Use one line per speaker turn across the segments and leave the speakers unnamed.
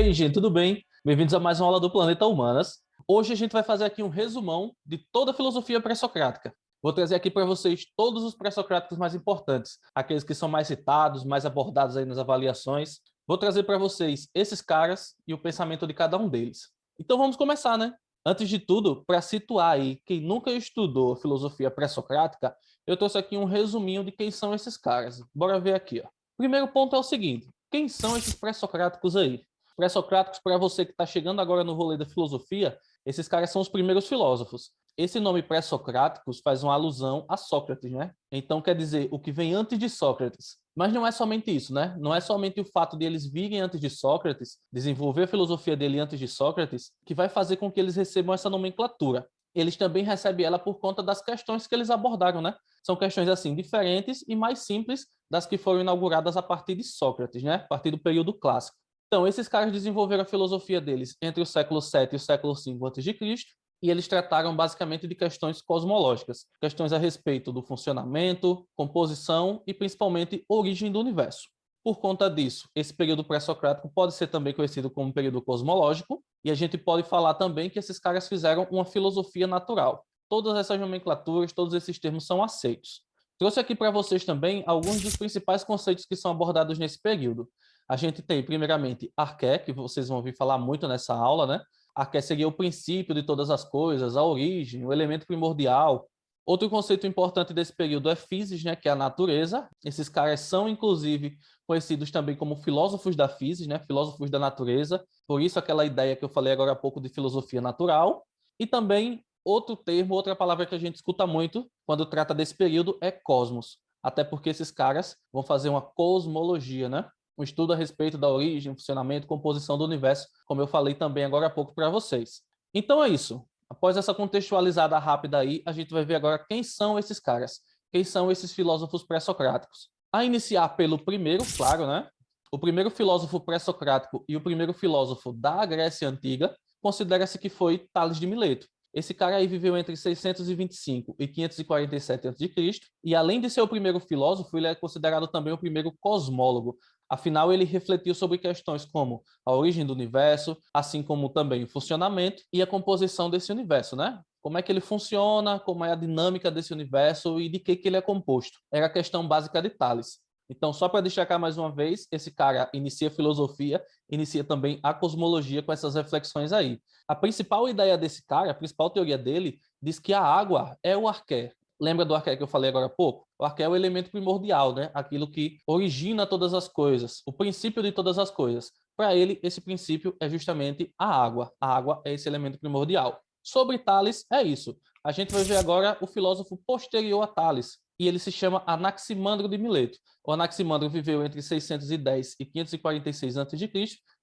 aí, gente, tudo bem? Bem-vindos a mais uma aula do Planeta Humanas. Hoje a gente vai fazer aqui um resumão de toda a filosofia pré-socrática. Vou trazer aqui para vocês todos os pré-socráticos mais importantes, aqueles que são mais citados, mais abordados aí nas avaliações. Vou trazer para vocês esses caras e o pensamento de cada um deles. Então vamos começar, né? Antes de tudo, para situar aí quem nunca estudou filosofia pré-socrática, eu trouxe aqui um resuminho de quem são esses caras. Bora ver aqui, ó. Primeiro ponto é o seguinte: quem são esses pré-socráticos aí? Pré-socráticos, para você que está chegando agora no rolê da filosofia, esses caras são os primeiros filósofos. Esse nome pré-socráticos faz uma alusão a Sócrates, né? Então quer dizer o que vem antes de Sócrates. Mas não é somente isso, né? Não é somente o fato de eles virem antes de Sócrates, desenvolver a filosofia dele antes de Sócrates, que vai fazer com que eles recebam essa nomenclatura. Eles também recebem ela por conta das questões que eles abordaram, né? São questões assim diferentes e mais simples das que foram inauguradas a partir de Sócrates, né? A partir do período clássico. Então, esses caras desenvolveram a filosofia deles entre o século VII e o século V a.C., e eles trataram basicamente de questões cosmológicas, questões a respeito do funcionamento, composição e principalmente origem do universo. Por conta disso, esse período pré-socrático pode ser também conhecido como período cosmológico, e a gente pode falar também que esses caras fizeram uma filosofia natural. Todas essas nomenclaturas, todos esses termos são aceitos. Trouxe aqui para vocês também alguns dos principais conceitos que são abordados nesse período. A gente tem, primeiramente, arqué, que vocês vão ouvir falar muito nessa aula, né? Arqué seria o princípio de todas as coisas, a origem, o elemento primordial. Outro conceito importante desse período é physis, né? Que é a natureza. Esses caras são, inclusive, conhecidos também como filósofos da physis, né? Filósofos da natureza. Por isso, aquela ideia que eu falei agora há pouco de filosofia natural. E também, outro termo, outra palavra que a gente escuta muito quando trata desse período é cosmos. Até porque esses caras vão fazer uma cosmologia, né? Um estudo a respeito da origem, funcionamento, composição do universo, como eu falei também agora há pouco para vocês. Então é isso. Após essa contextualizada rápida aí, a gente vai ver agora quem são esses caras, quem são esses filósofos pré-socráticos. A iniciar pelo primeiro, claro, né? O primeiro filósofo pré-socrático e o primeiro filósofo da Grécia Antiga considera-se que foi Tales de Mileto. Esse cara aí viveu entre 625 e 547 a.C., e além de ser o primeiro filósofo, ele é considerado também o primeiro cosmólogo. Afinal, ele refletiu sobre questões como a origem do universo, assim como também o funcionamento e a composição desse universo, né? Como é que ele funciona, como é a dinâmica desse universo e de que ele é composto. Era a questão básica de Tales. Então, só para destacar mais uma vez, esse cara inicia a filosofia, inicia também a cosmologia com essas reflexões aí. A principal ideia desse cara, a principal teoria dele, diz que a água é o arqué. Lembra do arqué que eu falei agora há pouco? O arqué é o elemento primordial, né? Aquilo que origina todas as coisas, o princípio de todas as coisas. Para ele, esse princípio é justamente a água. A água é esse elemento primordial. Sobre Tales, é isso. A gente vai ver agora o filósofo posterior a Tales, e ele se chama Anaximandro de Mileto. O Anaximandro viveu entre 610 e 546 a.C.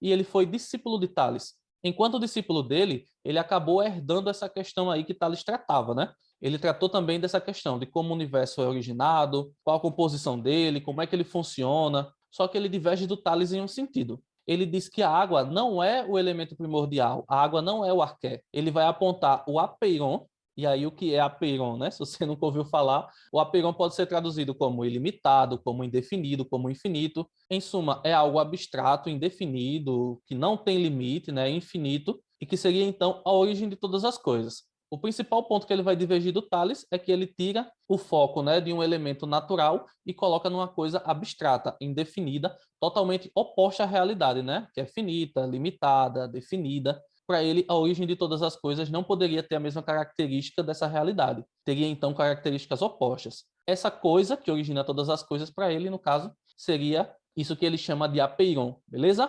e ele foi discípulo de Tales. Enquanto discípulo dele, ele acabou herdando essa questão aí que Tales tratava, né? Ele tratou também dessa questão de como o universo é originado, qual a composição dele, como é que ele funciona, só que ele diverge do Tales em um sentido. Ele diz que a água não é o elemento primordial, a água não é o arqué. Ele vai apontar o apeiron, e aí o que é apeiron, né? Se você nunca ouviu falar, o apeiron pode ser traduzido como ilimitado, como indefinido, como infinito. Em suma, é algo abstrato, indefinido, que não tem limite, né? Infinito, e que seria então a origem de todas as coisas. O principal ponto que ele vai divergir do Tales é que ele tira o foco, né, de um elemento natural e coloca numa coisa abstrata, indefinida, totalmente oposta à realidade, né, que é finita, limitada, definida. Para ele, a origem de todas as coisas não poderia ter a mesma característica dessa realidade. Teria, então, características opostas. Essa coisa que origina todas as coisas, para ele, no caso, seria isso que ele chama de apeiron, beleza?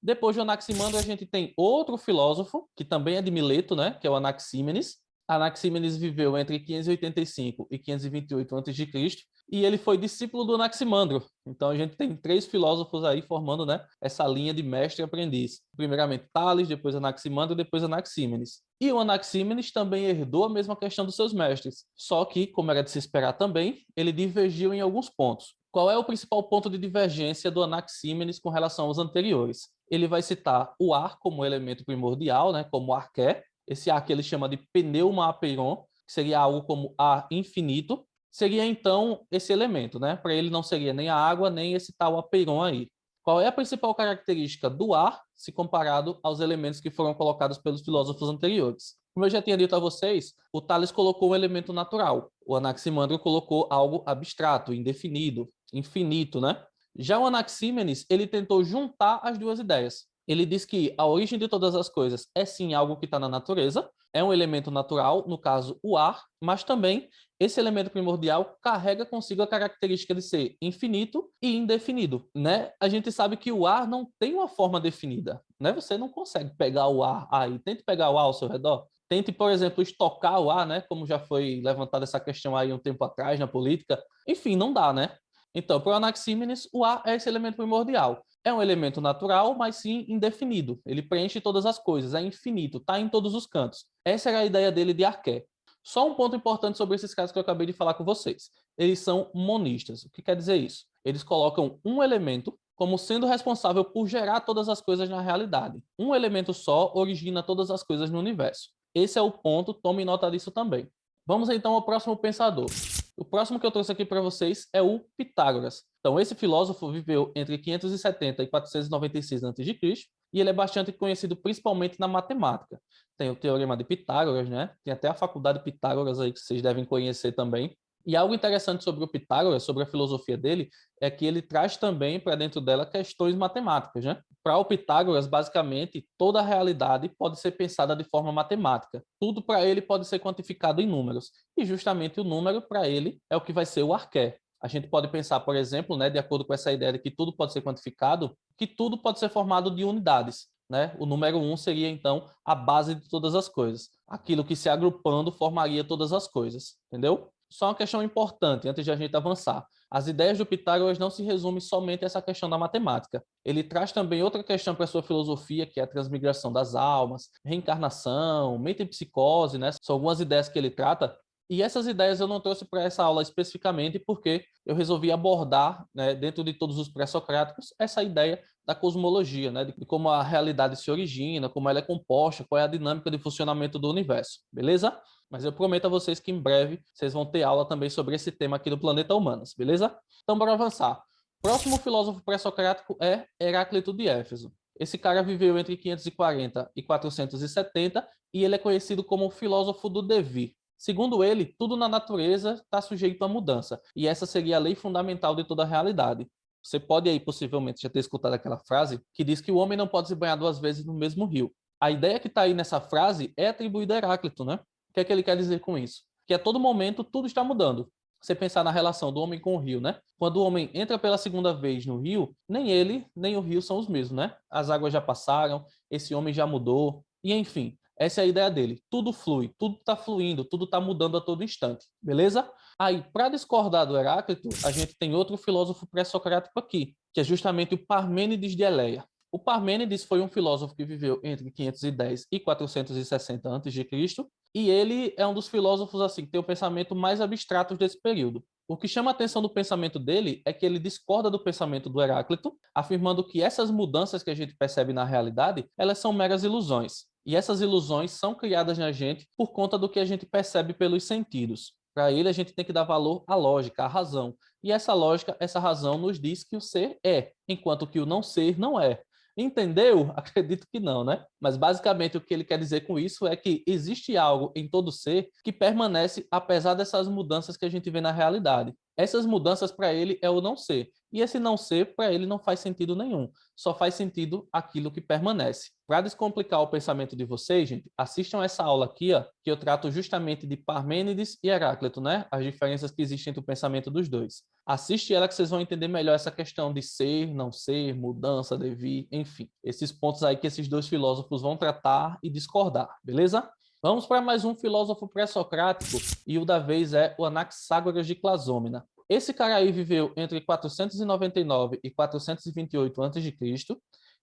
Depois de Anaximandro, a gente tem outro filósofo, que também é de Mileto, né, que é o Anaxímenes. Anaxímenes viveu entre 585 e 528 a.C., e ele foi discípulo do Anaximandro. Então a gente tem três filósofos aí formando, né, essa linha de mestre e aprendiz. Primeiramente Tales, depois Anaximandro, depois Anaxímenes. E o Anaxímenes também herdou a mesma questão dos seus mestres, só que, como era de se esperar também, ele divergiu em alguns pontos. Qual é o principal ponto de divergência do Anaxímenes com relação aos anteriores? Ele vai citar o ar como elemento primordial, né, como arqué. Esse ar que ele chama de pneuma apeiron, que seria algo como ar infinito, seria então esse elemento, né? Para ele não seria nem a água, nem esse tal apeiron aí. Qual é a principal característica do ar se comparado aos elementos que foram colocados pelos filósofos anteriores? Como eu já tinha dito a vocês, o Tales colocou um elemento natural, o Anaximandro colocou algo abstrato, indefinido, infinito, né? Já o Anaxímenes, ele tentou juntar as duas ideias. Ele diz que a origem de todas as coisas é sim algo que está na natureza, é um elemento natural, no caso o ar, mas também esse elemento primordial carrega consigo a característica de ser infinito e indefinido, né? A gente sabe que o ar não tem uma forma definida, né? Você não consegue pegar o ar aí. Tente pegar o ar ao seu redor. Tente, por exemplo, estocar o ar, né? Como já foi levantada essa questão aí um tempo atrás na política. Enfim, não dá, né? Então, para o Anaxímenes, o ar é esse elemento primordial. É um elemento natural, mas sim indefinido. Ele preenche todas as coisas, é infinito, está em todos os cantos. Essa era a ideia dele de arqué. Só um ponto importante sobre esses casos que eu acabei de falar com vocês. Eles são monistas. O que quer dizer isso? Eles colocam um elemento como sendo responsável por gerar todas as coisas na realidade. Um elemento só origina todas as coisas no universo. Esse é o ponto, tome nota disso também. Vamos então ao próximo pensador. O próximo que eu trouxe aqui para vocês é o Pitágoras. Então, esse filósofo viveu entre 570 e 496 a.C. e ele é bastante conhecido principalmente na matemática. Tem o Teorema de Pitágoras, né? Tem até a Faculdade de Pitágoras aí que vocês devem conhecer também. E algo interessante sobre o Pitágoras, sobre a filosofia dele, é que ele traz também para dentro dela questões matemáticas, né? Para o Pitágoras, basicamente, toda a realidade pode ser pensada de forma matemática. Tudo para ele pode ser quantificado em números. E justamente o número, para ele, é o que vai ser o arqué. A gente pode pensar, por exemplo, né, de acordo com essa ideia de que tudo pode ser quantificado, que tudo pode ser formado de unidades. Né? O número 1 seria, então, a base de todas as coisas. Aquilo que se agrupando formaria todas as coisas. Entendeu? Só uma questão importante, antes de a gente avançar. As ideias do Pitágoras não se resumem somente a essa questão da matemática. Ele traz também outra questão para a sua filosofia, que é a transmigração das almas, reencarnação, metempsicose, né? São algumas ideias que ele trata. E essas ideias eu não trouxe para essa aula especificamente porque eu resolvi abordar, né, dentro de todos os pré-socráticos, essa ideia da cosmologia, né, de como a realidade se origina, como ela é composta, qual é a dinâmica de funcionamento do universo, beleza? Mas eu prometo a vocês que em breve vocês vão ter aula também sobre esse tema aqui do Planeta Humanas, beleza? Então, bora avançar. Próximo filósofo pré-socrático é Heráclito de Éfeso. Esse cara viveu entre 540 e 470 e ele é conhecido como o filósofo do devir. Segundo ele, tudo na natureza está sujeito à mudança, e essa seria a lei fundamental de toda a realidade. Você pode aí possivelmente já ter escutado aquela frase que diz que o homem não pode se banhar duas vezes no mesmo rio. A ideia que está aí nessa frase é atribuída a Heráclito, né? O que é que ele quer dizer com isso? Que a todo momento tudo está mudando. Você pensar na relação do homem com o rio, né? Quando o homem entra pela segunda vez no rio, nem ele, nem o rio são os mesmos, né? As águas já passaram, esse homem já mudou, e enfim, essa é a ideia dele. Tudo flui, tudo está fluindo, tudo está mudando a todo instante, beleza? Aí, para discordar do Heráclito, a gente tem outro filósofo pré-socrático aqui, que é justamente o Parmênides de Eleia. O Parmênides foi um filósofo que viveu entre 510 e 460 a.C., e ele é um dos filósofos assim que tem o pensamento mais abstrato desse período. O que chama a atenção do pensamento dele é que ele discorda do pensamento do Heráclito, afirmando que essas mudanças que a gente percebe na realidade, elas são meras ilusões. E essas ilusões são criadas na gente por conta do que a gente percebe pelos sentidos. Para ele, a gente tem que dar valor à lógica, à razão. E essa lógica, essa razão nos diz que o ser é, enquanto que o não ser não é. Entendeu? Acredito que não, né? Mas basicamente o que ele quer dizer com isso é que existe algo em todo ser que permanece apesar dessas mudanças que a gente vê na realidade. Essas mudanças para ele é o não ser. E esse não ser para ele não faz sentido nenhum. Só faz sentido aquilo que permanece. Para descomplicar o pensamento de vocês, gente, assistam essa aula aqui, ó, que eu trato justamente de Parmênides e Heráclito, né? As diferenças que existem entre o pensamento dos dois. Assiste ela que vocês vão entender melhor essa questão de ser, não ser, mudança, devir, enfim. Esses pontos aí que esses dois filósofos vão tratar e discordar, beleza? Vamos para mais um filósofo pré-socrático, e o da vez é o Anaxágoras de Clasômena. Esse cara aí viveu entre 499 e 428 a.C.,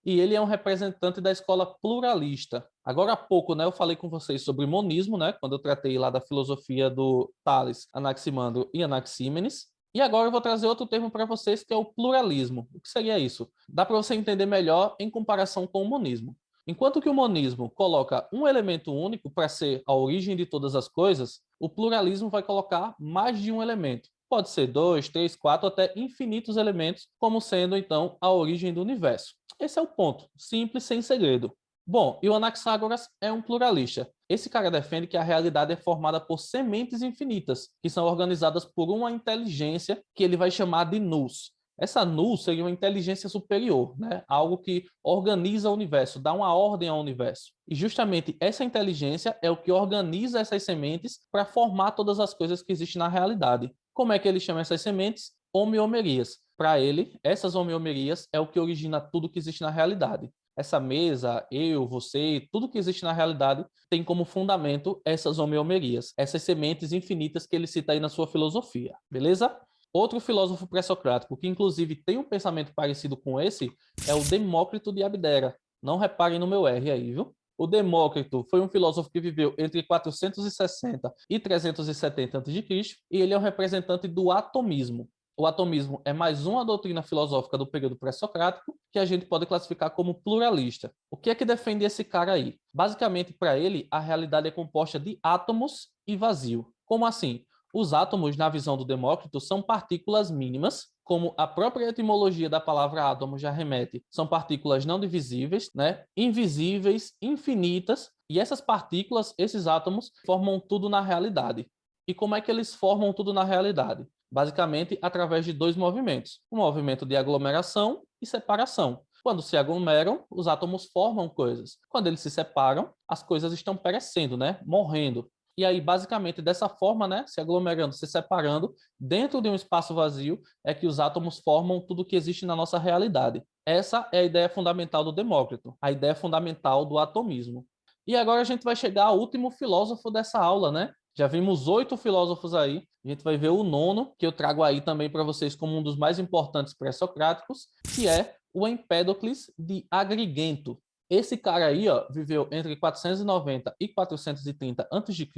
e ele é um representante da escola pluralista. Agora há pouco, né, eu falei com vocês sobre monismo, né, quando eu tratei lá da filosofia do Tales, Anaximandro e Anaxímenes. E agora eu vou trazer outro termo para vocês, que é o pluralismo. O que seria isso? Dá para você entender melhor em comparação com o monismo. Enquanto que o monismo coloca um elemento único para ser a origem de todas as coisas, o pluralismo vai colocar mais de um elemento. Pode ser 2, 3, 4, até infinitos elementos, como sendo, então, a origem do universo. Esse é o ponto, simples, sem segredo. Bom, e o Anaxágoras é um pluralista. Esse cara defende que a realidade é formada por sementes infinitas, que são organizadas por uma inteligência que ele vai chamar de nous. Essa nous seria uma inteligência superior, né? Algo que organiza o universo, dá uma ordem ao universo. E justamente essa inteligência é o que organiza essas sementes para formar todas as coisas que existem na realidade. Como é que ele chama essas sementes? Homeomerias. Para ele, essas homeomerias é o que origina tudo que existe na realidade. Essa mesa, eu, você, tudo que existe na realidade tem como fundamento essas homeomerias, essas sementes infinitas que ele cita aí na sua filosofia, beleza? Outro filósofo pré-socrático que inclusive tem um pensamento parecido com esse é o Demócrito de Abdera. Não reparem no meu R aí, viu? O Demócrito foi um filósofo que viveu entre 460 e 370 a.C. e ele é o representante do atomismo. O atomismo é mais uma doutrina filosófica do período pré-socrático que a gente pode classificar como pluralista. O que é que defende esse cara aí? Basicamente, para ele, a realidade é composta de átomos e vazio. Como assim? Os átomos, na visão do Demócrito, são partículas mínimas, como a própria etimologia da palavra átomo já remete. São partículas não divisíveis, né? Invisíveis, infinitas, e essas partículas, esses átomos, formam tudo na realidade. E como é que eles formam tudo na realidade? Basicamente, através de dois movimentos. O movimento de aglomeração e separação. Quando se aglomeram, os átomos formam coisas. Quando eles se separam, as coisas estão perecendo, né? Morrendo. E aí, basicamente, dessa forma, né, se aglomerando, se separando, dentro de um espaço vazio, é que os átomos formam tudo que existe na nossa realidade. Essa é a ideia fundamental do Demócrito, a ideia fundamental do atomismo. E agora a gente vai chegar ao último filósofo dessa aula, né? Já vimos 8 filósofos aí, a gente vai ver o nono, que eu trago aí também para vocês como um dos mais importantes pré-socráticos, que é o Empédocles de Agrigento. Esse cara aí, ó, viveu entre 490 e 430 a.C.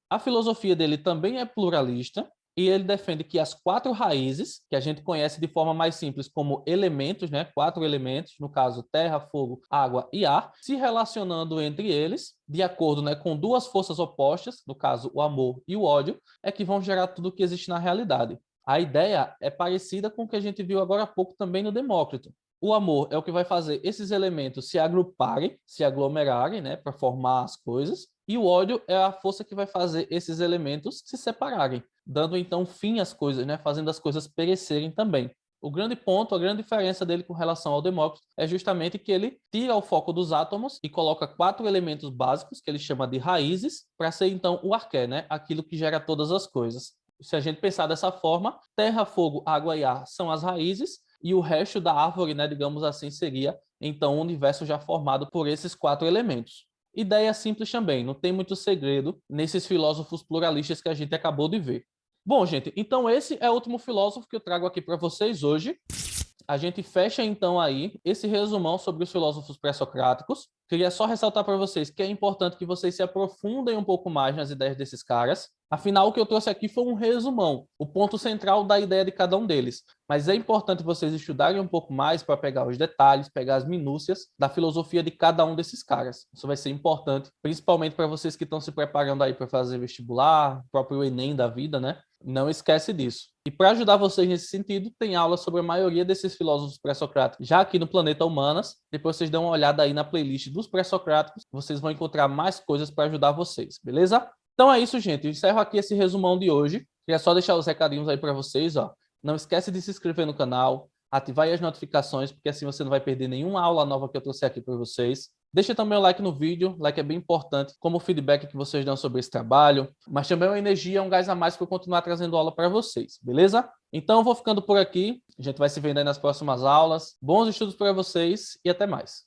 A filosofia dele também é pluralista e ele defende que as 4 raízes, que a gente conhece de forma mais simples como elementos, né, 4 elementos, no caso terra, fogo, água e ar, se relacionando entre eles, de acordo, né, com 2 forças opostas, no caso o amor e o ódio, é que vão gerar tudo o que existe na realidade. A ideia é parecida com o que a gente viu agora há pouco também no Demócrito. O amor é o que vai fazer esses elementos se agruparem, se aglomerarem, né, para formar as coisas. E o ódio é a força que vai fazer esses elementos se separarem, dando então fim às coisas, né, fazendo as coisas perecerem também. O grande ponto, a grande diferença dele com relação ao Demócrito é justamente que ele tira o foco dos átomos e coloca 4 elementos básicos, que ele chama de raízes, para ser então o arqué, né, aquilo que gera todas as coisas. Se a gente pensar dessa forma, terra, fogo, água e ar são as raízes, e o resto da árvore, né, digamos assim, seria então o universo já formado por esses 4 elementos. Ideia simples também, não tem muito segredo nesses filósofos pluralistas que a gente acabou de ver. Bom, gente, então esse é o último filósofo que eu trago aqui para vocês hoje. A gente fecha então aí esse resumão sobre os filósofos pré-socráticos. Queria só ressaltar para vocês que é importante que vocês se aprofundem um pouco mais nas ideias desses caras. Afinal, o que eu trouxe aqui foi um resumão, o ponto central da ideia de cada um deles. Mas é importante vocês estudarem um pouco mais para pegar os detalhes, pegar as minúcias da filosofia de cada um desses caras. Isso vai ser importante, principalmente para vocês que estão se preparando aí para fazer vestibular, o próprio Enem da vida, né? Não esquece disso. E para ajudar vocês nesse sentido, tem aula sobre a maioria desses filósofos pré-socráticos já aqui no Planeta Humanas. Depois vocês dão uma olhada aí na playlist dos pré-socráticos, vocês vão encontrar mais coisas para ajudar vocês, beleza? Então é isso, gente. Eu encerro aqui esse resumão de hoje. Queria só deixar os recadinhos aí para vocês, ó. Não esquece de se inscrever no canal, ativar aí as notificações, porque assim você não vai perder nenhuma aula nova que eu trouxe aqui para vocês. Deixa também o like no vídeo, o like é bem importante, como o feedback que vocês dão sobre esse trabalho, mas também uma energia, um gás a mais para eu continuar trazendo aula para vocês, beleza? Então eu vou ficando por aqui, a gente vai se vendo aí nas próximas aulas. Bons estudos para vocês e até mais.